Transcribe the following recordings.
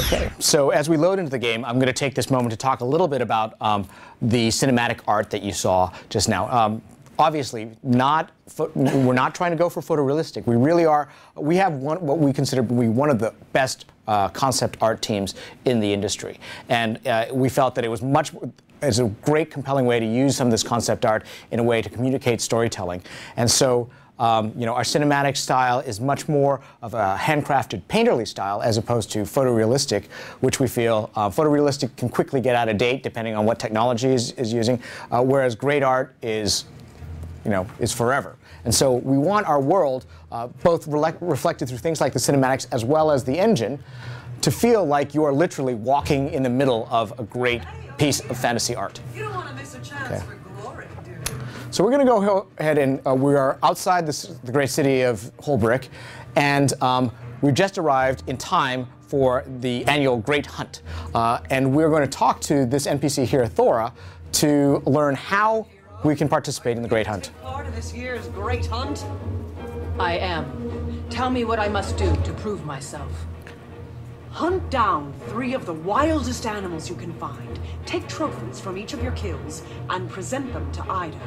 Okay, so as we load into the game, I'm going to take this moment to talk a little bit about the cinematic art that you saw just now. Obviously, we're not trying to go for photorealistic. We really are. We have what we consider to be one of the best concept art teams in the industry, and we felt that it was as a great, compelling way to use some of this concept art in a way to communicate storytelling. And so, our cinematic style is much more of a handcrafted, painterly style as opposed to photorealistic, which we feel photorealistic can quickly get out of date depending on what technology is using, whereas great art is forever. And so we want our world, both reflected through things like the cinematics as well as the engine, to feel like you are literally walking in the middle of a great piece of fantasy art. You don't want to miss a chance for glory, do you? So we're going to go ahead and we are outside the great city of Holbrick, and we've just arrived in time for the annual Great Hunt. And we're going to talk to this NPC here, Thora, to learn how we can participate in the Great Hunt. Part of this year's Great Hunt? I am. Tell me what I must do to prove myself. Hunt down 3 of the wildest animals you can find. Take trophies from each of your kills and present them to Ido.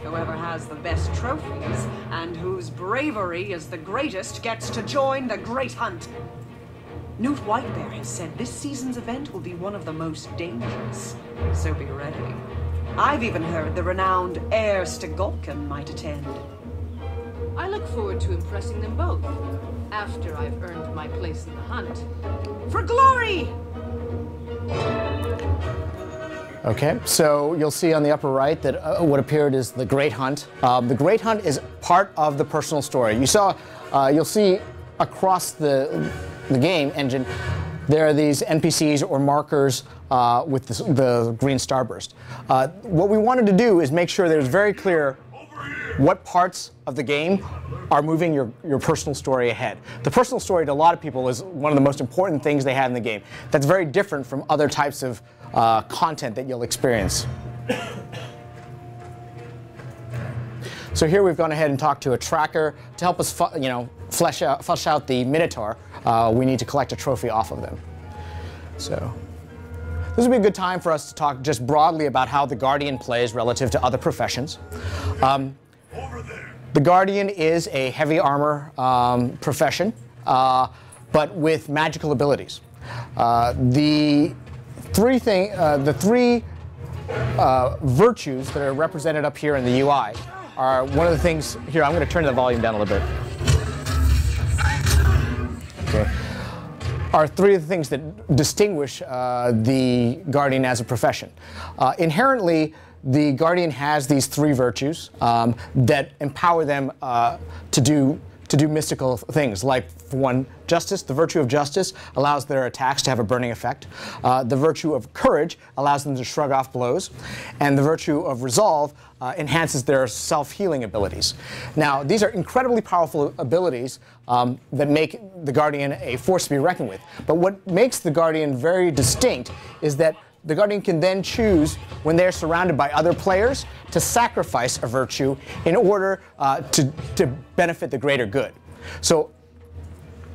Whoever has the best trophies and whose bravery is the greatest gets to join the Great Hunt. Newt Whitebear has said this season's event will be one of the most dangerous, so be ready. I've even heard the renowned heir Stegolken might attend. I look forward to impressing them both, after I've earned my place in the hunt. For glory! Okay, so you'll see on the upper right that what appeared is the Great Hunt. The Great Hunt is part of the personal story. You'll see across the game engine, there are these NPCs or markers with the green starburst. What we wanted to do is make sure that it was very clear what parts of the game are moving your personal story ahead. The personal story to a lot of people is one of the most important things they have in the game. That's very different from other types of content that you'll experience. So here we've gone ahead and talked to a tracker to help us flesh out the Minotaur. We need to collect a trophy off of them. So this would be a good time for us to talk just broadly about how the Guardian plays relative to other professions. The Guardian is a heavy armor profession, but with magical abilities. The three virtues that are represented up here in the UI are one of the things. Here, I'm going to turn the volume down a little bit. Okay. Are 3 of the things that distinguish the Guardian as a profession. Inherently, the Guardian has these 3 virtues that empower them to do mystical things. Like, for one, justice. The virtue of justice allows their attacks to have a burning effect. The virtue of courage allows them to shrug off blows. And the virtue of resolve enhances their self-healing abilities. Now, these are incredibly powerful abilities that make the Guardian a force to be reckoned with. But what makes the Guardian very distinct is that the Guardian can then choose, when they're surrounded by other players, to sacrifice a virtue in order to benefit the greater good. So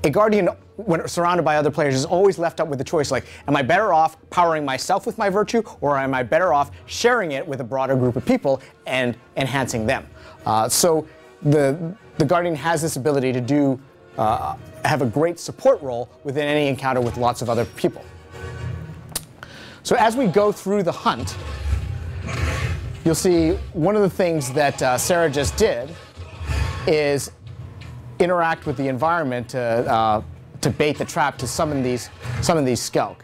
a Guardian, when surrounded by other players, is always left up with the choice, like, am I better off powering myself with my virtue, or am I better off sharing it with a broader group of people and enhancing them? So the Guardian has this ability to have a great support role within any encounter with lots of other people. So as we go through the hunt, you'll see one of the things that Sarah just did is interact with the environment to bait the trap to summon these skelk.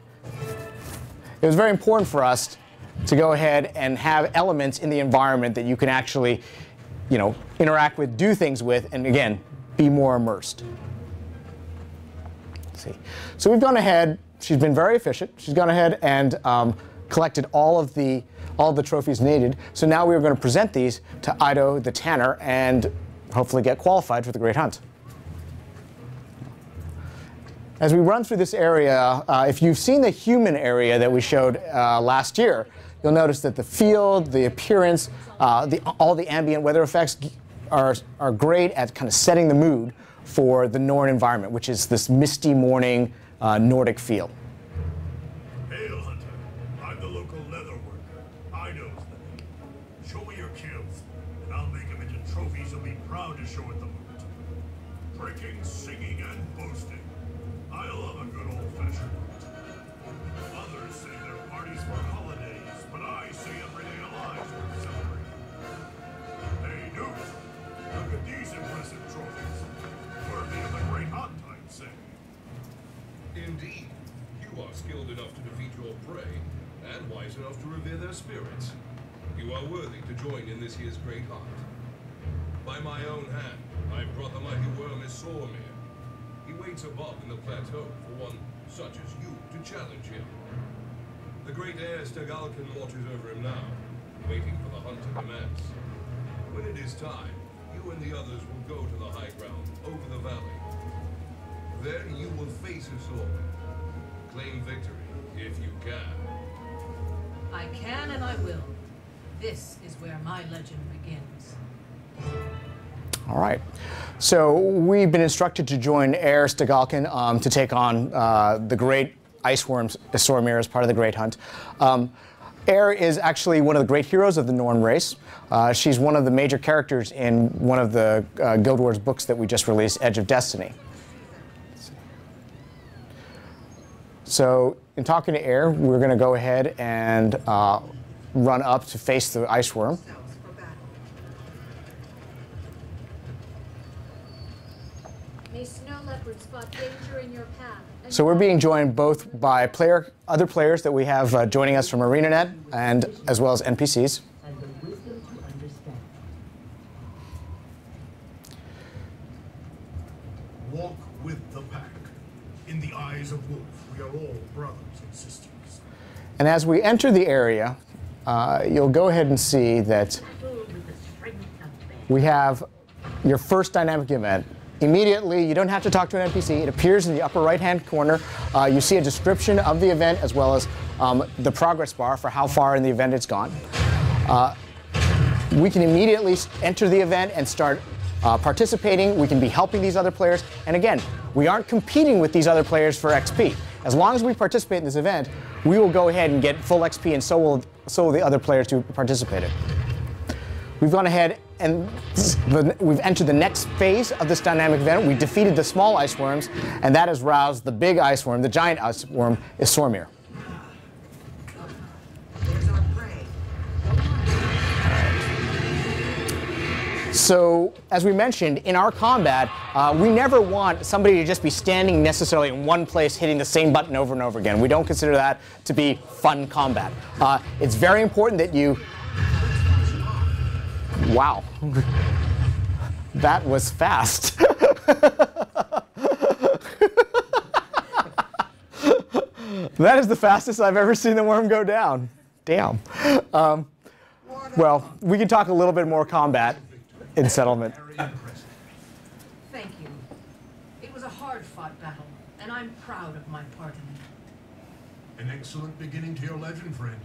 It was very important for us to go ahead and have elements in the environment that you can actually, interact with, do things with, and again, be more immersed. Let's see. So we've gone ahead. She's been very efficient. She's gone ahead and collected all of the trophies needed. So now we're going to present these to Ido the Tanner and hopefully get qualified for the Great Hunt. As we run through this area, if you've seen the human area that we showed last year, you'll notice that the field, the appearance, all the ambient weather effects are great at kind of setting the mood for the Norn environment, which is this misty morning, Nordic feel. Hail, Hunter. I'm the local leather worker. Ido's the name. Show me your kills, and I'll make them into trophies you'll be proud to show at the moot. Drinking, singing, and boasting. I love a good old-fashioned moot. Others say their parties for holidays, but I say everyday lives worth celebrating. Hey, Newt, look at these impressive trophies. Worthy of the great hunt, I'd say. Indeed. You are skilled enough to defeat your prey, and wise enough to revere their spirits. You are worthy to join in this year's great hunt. By my own hand, I brought the mighty worm Sormir. He waits above in the plateau for one such as you to challenge him. The great heir Stegalkin watches over him now, waiting for the hunt to commence. When it is time, you and the others will go to the high ground over the valley. There you will face Sormir. Claim victory, if you can. I can and I will. This is where my legend begins. All right. So we've been instructed to join Heir Stegalkin to take on the great ice worm Sormir as part of the Great Hunt. Heir is actually one of the great heroes of the Norn race. She's one of the major characters in one of the Guild Wars books that we just released, Edge of Destiny. So in talking to Heir, we're going to go ahead and run up to face the ice worm. May snow leopards spot danger in your path. So we're being joined both by other players that we have joining us from ArenaNet, and as well as NPCs. And the wisdom to understand. Walk with the pack. In the eyes of wolf, we are all brothers and sisters. And as we enter the area, you'll go ahead and see that we have your first dynamic event. Immediately, you don't have to talk to an NPC. It appears in the upper right-hand corner. You see a description of the event as well as the progress bar for how far in the event it's gone. We can immediately enter the event and start participating. We can be helping these other players. And again, we aren't competing with these other players for XP. As long as we participate in this event, we will go ahead and get full XP, and so will the other players who participated. We've gone ahead and we've entered the next phase of this dynamic event. We defeated the small ice worms, and that has roused the big ice worm, the giant ice worm, Sormir. There's our prey. So, as we mentioned, in our combat, we never want somebody to just be standing necessarily in one place hitting the same button over and over again. We don't consider that to be fun combat. It's very important that you... Wow. That was fast. That is the fastest I've ever seen the worm go down. Damn. Well, we can talk a little bit more combat in settlement. Thank you. It was a hard-fought battle, and I'm proud of my part in it. An excellent beginning to your legend, friend.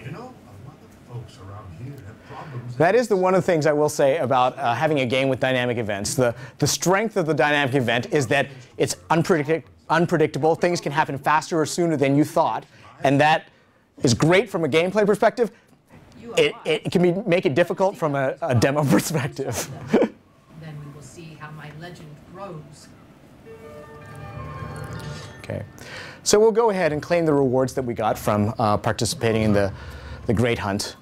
You know, a lot of folks around here have problems. That is one of the things I will say about having a game with dynamic events. The strength of the dynamic event is that it's unpredictable. Things can happen faster or sooner than you thought, and that is great from a gameplay perspective. It can make it difficult from a demo perspective. Then we will see how my legend grows. Okay, so we'll go ahead and claim the rewards that we got from participating in the Great Hunt.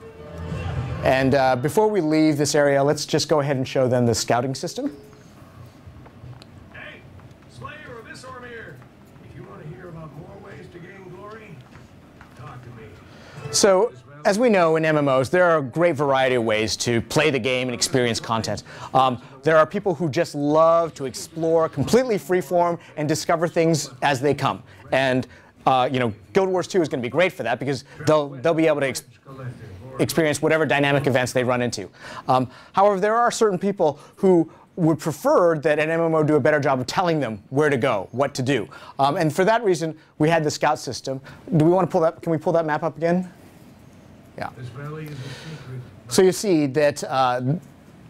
And before we leave this area, let's just go ahead and show them the scouting system. Hey, Slayer of Sormir, if you want to hear about more ways to gain glory, talk to me. So, as we know in MMOs, there are a great variety of ways to play the game and experience content. There are people who just love to explore completely freeform and discover things as they come. And you know, Guild Wars 2 is going to be great for that because they'll be able to experience whatever dynamic events they run into. However, there are certain people who would prefer that an MMO do a better job of telling them where to go, what to do. And for that reason, we had the scout system. Do we want to pull that? Can we pull that map up again? Yeah. This valley is a secret. So you see that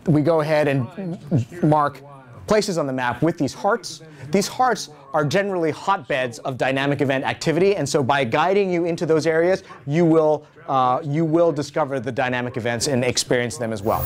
we go ahead and mark places on the map with these hearts. These hearts are generally hotbeds of dynamic event activity, and so by guiding you into those areas, you will discover the dynamic events and experience them as well.